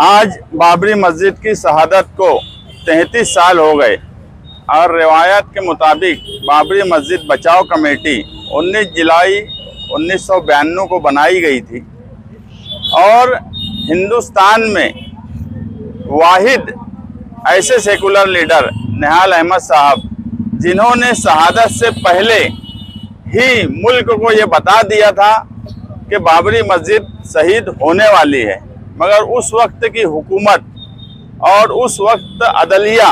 आज बाबरी मस्जिद की शहादत को 33 साल हो गए और रिवायत के मुताबिक बाबरी मस्जिद बचाओ कमेटी 19 जुलाई 1992 को बनाई गई थी और हिंदुस्तान में वाहिद ऐसे सेकुलर लीडर निहाल अहमद साहब जिन्होंने शहादत से पहले ही मुल्क को ये बता दिया था कि बाबरी मस्जिद शहीद होने वाली है, मगर उस वक्त की हुकूमत और उस वक्त अदलिया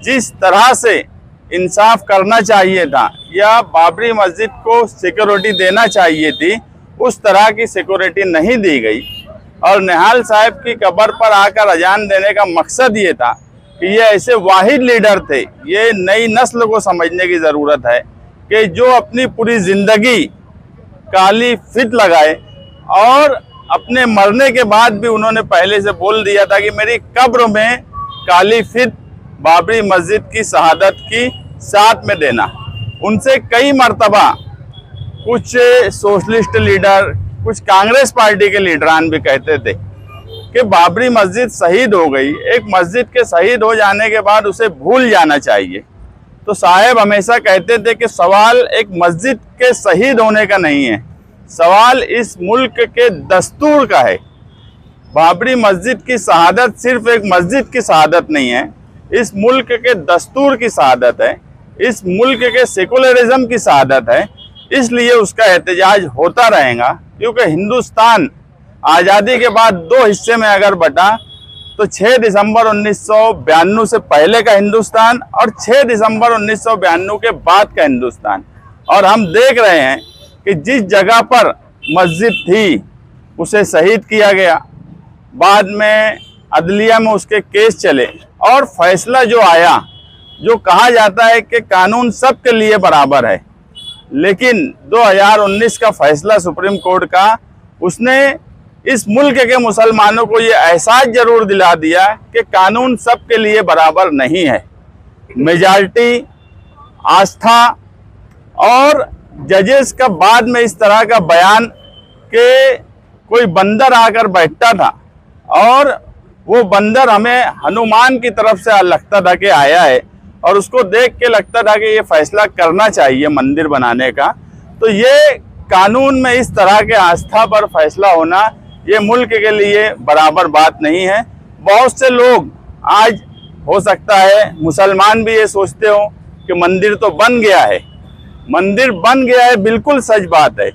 जिस तरह से इंसाफ करना चाहिए था या बाबरी मस्जिद को सिक्योरिटी देना चाहिए थी, उस तरह की सिक्योरिटी नहीं दी गई। और निहाल साहब की कब्र पर आकर अजान देने का मकसद ये था कि ये ऐसे वाहिद लीडर थे। ये नई नस्ल को समझने की ज़रूरत है कि जो अपनी पूरी ज़िंदगी काली फित लगाए और अपने मरने के बाद भी उन्होंने पहले से बोल दिया था कि मेरी कब्र में काली फित बाबरी मस्जिद की शहादत की साथ में देना। उनसे कई मर्तबा कुछ सोशलिस्ट लीडर, कुछ कांग्रेस पार्टी के लीडरान भी कहते थे कि बाबरी मस्जिद शहीद हो गई, एक मस्जिद के शहीद हो जाने के बाद उसे भूल जाना चाहिए। तो साहब हमेशा कहते थे कि सवाल एक मस्जिद के शहीद होने का नहीं है, सवाल इस मुल्क के दस्तूर का है। बाबरी मस्जिद की शहादत सिर्फ एक मस्जिद की शहादत नहीं है, इस मुल्क के दस्तूर की शहादत है, इस मुल्क के सेकुलरिज्म की शहादत है। इसलिए उसका एहतजाज होता रहेगा, क्योंकि हिंदुस्तान आज़ादी के बाद दो हिस्से में अगर बटा तो 6 दिसंबर 1992 से पहले का हिंदुस्तान और 6 दिसंबर 1992 के बाद का हिंदुस्तान। और हम देख रहे हैं कि जिस जगह पर मस्जिद थी उसे शहीद किया गया, बाद में अदलिया में उसके केस चले और फैसला जो आया, जो कहा जाता है कि कानून सबके लिए बराबर है, लेकिन 2019 का फैसला सुप्रीम कोर्ट का, उसने इस मुल्क के मुसलमानों को ये एहसास जरूर दिला दिया कि कानून सबके लिए बराबर नहीं है। मेजॉरिटी, आस्था और जजेस का बाद में इस तरह का बयान कि कोई बंदर आकर बैठता था और वो बंदर हमें हनुमान की तरफ से लगता था कि आया है और उसको देख के लगता था कि ये फैसला करना चाहिए मंदिर बनाने का। तो ये कानून में इस तरह के आस्था पर फैसला होना ये मुल्क के लिए बराबर बात नहीं है। बहुत से लोग आज, हो सकता है मुसलमान भी ये सोचते हो कि मंदिर तो बन गया है, मंदिर बन गया है, बिल्कुल सच बात है।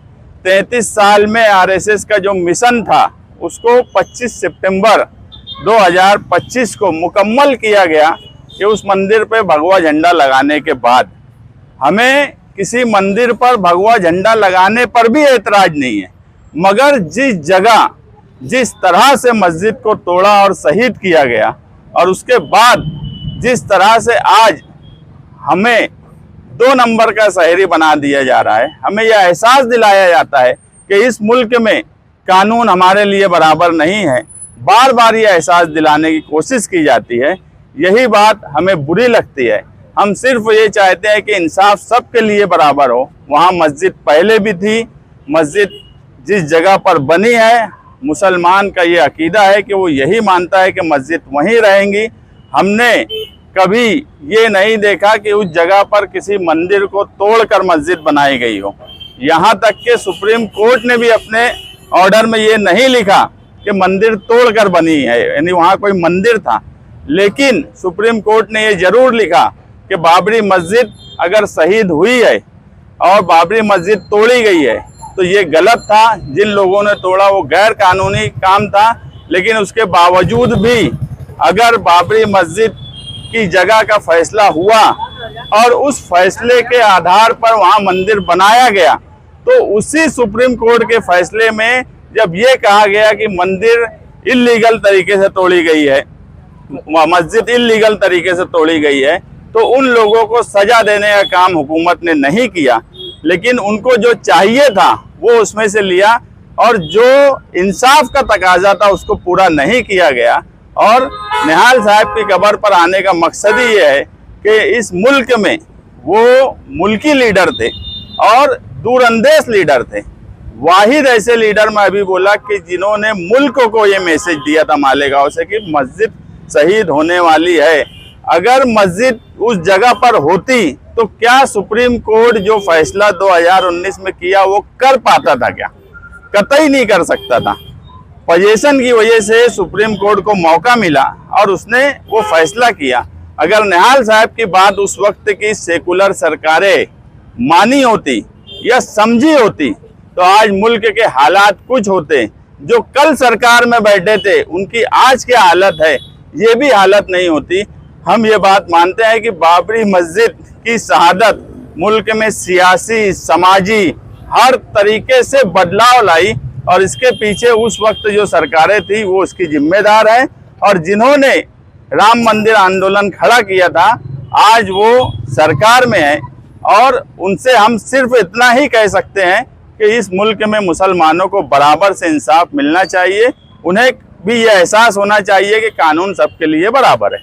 33 साल में आरएसएस का जो मिशन था उसको 25 सितंबर 2025 को मुकम्मल किया गया कि उस मंदिर पे भगवा झंडा लगाने के बाद हमें किसी मंदिर पर भगवा झंडा लगाने पर भी एतराज नहीं है, मगर जिस जगह जिस तरह से मस्जिद को तोड़ा और शहीद किया गया और उसके बाद जिस तरह से आज हमें 2 नंबर का शहरी बना दिया जा रहा है, हमें यह एहसास दिलाया जाता है कि इस मुल्क में कानून हमारे लिए बराबर नहीं है, बार बार यह एहसास दिलाने की कोशिश की जाती है। यही बात हमें बुरी लगती है। हम सिर्फ ये चाहते हैं कि इंसाफ सबके लिए बराबर हो। वहाँ मस्जिद पहले भी थी, मस्जिद जिस जगह पर बनी है, मुसलमान का ये अकीदा है कि वो यही मानता है कि मस्जिद वहीं रहेंगी। हमने कभी ये नहीं देखा कि उस जगह पर किसी मंदिर को तोड़कर मस्जिद बनाई गई हो। यहाँ तक कि सुप्रीम कोर्ट ने भी अपने ऑर्डर में ये नहीं लिखा कि मंदिर तोड़कर बनी है, यानी वहाँ कोई मंदिर था, लेकिन सुप्रीम कोर्ट ने ये जरूर लिखा कि बाबरी मस्जिद अगर शहीद हुई है और बाबरी मस्जिद तोड़ी गई है तो ये गलत था। जिन लोगों ने तोड़ा वो गैर कानूनी काम था, लेकिन उसके बावजूद भी अगर बाबरी मस्जिद की जगह का फैसला हुआ और उस फैसले के आधार पर वहाँ मंदिर बनाया गया, तो उसी सुप्रीम कोर्ट के फैसले में जब ये कहा गया कि मंदिर इल्लीगल तरीके से तोड़ी गई है, मस्जिद इल्लीगल तरीके से तोड़ी गई है, तो उन लोगों को सजा देने का काम हुकूमत ने नहीं किया, लेकिन उनको जो चाहिए था वो उसमें से लिया और जो इंसाफ का तकाजा था उसको पूरा नहीं किया गया। और निहाल साहब की कब्र पर आने का मकसद ही ये है कि इस मुल्क में वो मुल्की लीडर थे और दूरअंदेश लीडर थे। वाहिद ऐसे लीडर मैं अभी बोला कि जिन्होंने मुल्क को ये मैसेज दिया था मालेगांव से कि मस्जिद शहीद होने वाली है। अगर मस्जिद उस जगह पर होती तो क्या सुप्रीम कोर्ट जो फैसला 2019 में किया वो कर पाता था? क्या? कतई नहीं कर सकता था। पोजीशन की वजह से सुप्रीम कोर्ट को मौका मिला और उसने वो फैसला किया। अगर निहाल साहब की बात उस वक्त की सेकुलर सरकारें मानी होती या समझी होती तो आज मुल्क के हालात कुछ होते। जो कल सरकार में बैठे थे उनकी आज क्या हालत है, ये भी हालत नहीं होती। हम ये बात मानते हैं कि बाबरी मस्जिद की शहादत मुल्क में सियासी, समाजी हर तरीके से बदलाव लाई और इसके पीछे उस वक्त जो सरकारें थी वो उसकी जिम्मेदार है। और जिन्होंने राम मंदिर आंदोलन खड़ा किया था आज वो सरकार में है। और उनसे हम सिर्फ इतना ही कह सकते हैं कि इस मुल्क में मुसलमानों को बराबर से इंसाफ मिलना चाहिए। उन्हें भी ये एहसास होना चाहिए कि कानून सबके लिए बराबर है।